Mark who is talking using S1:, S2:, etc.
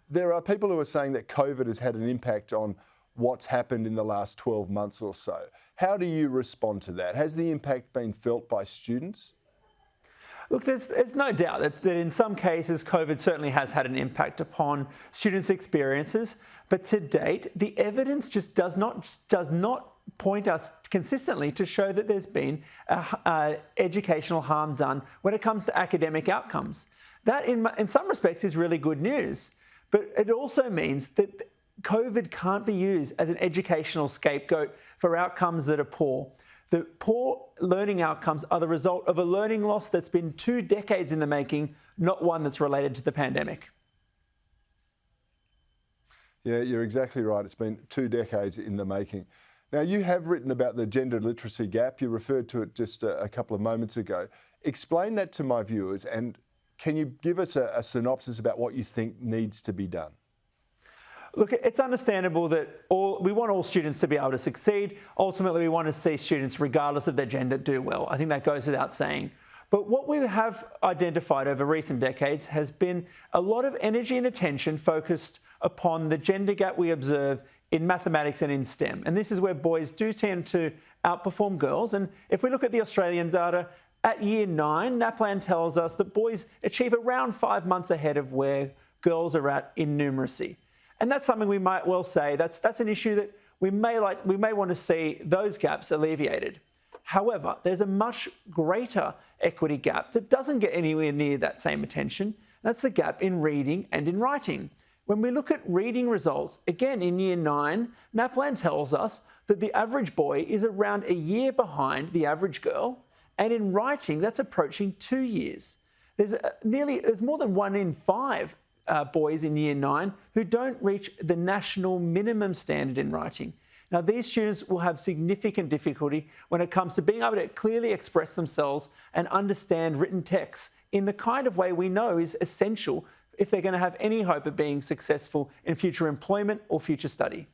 S1: There are people who are saying that COVID has had an impact on what's happened in the last 12 months or so. How do you respond to that? Has the impact been felt by students?
S2: Look, there's no doubt that in some cases, COVID certainly has had an impact upon students' experiences. But to date, the evidence just does not point us consistently to show that there's been educational harm done when it comes to academic outcomes. That, in some respects, is really good news. But it also means that COVID can't be used as an educational scapegoat for outcomes that are poor. The poor learning outcomes are the result of a learning loss that's been 2 decades in the making, not one that's related to the pandemic.
S1: Yeah, you're exactly right. It's been 2 decades in the making. Now, you have written about the gender literacy gap. You referred to it just a couple of moments ago. Explain that to my viewers, and can you give us a synopsis about what you think needs to be done?
S2: Look, it's understandable that we want all students to be able to succeed. Ultimately, we want to see students, regardless of their gender, do well. I think that goes without saying. But what we have identified over recent decades has been a lot of energy and attention focused upon the gender gap we observe in mathematics and in STEM. And this is where boys do tend to outperform girls. And if we look at the Australian data, at year 9, NAPLAN tells us that boys achieve around 5 months ahead of where girls are at in numeracy. And that's something we might well say that's an issue that we may want to see those gaps alleviated. However, there's a much greater equity gap that doesn't get anywhere near that same attention. That's the gap in reading and in writing. When we look at reading results, again in year 9, NAPLAN tells us that the average boy is around a year behind the average girl, and in writing that's approaching 2 years. There's more than 1 in 5 boys in year 9 who don't reach the national minimum standard in writing. Now, these students will have significant difficulty when it comes to being able to clearly express themselves and understand written texts in the kind of way we know is essential if they're going to have any hope of being successful in future employment or future study.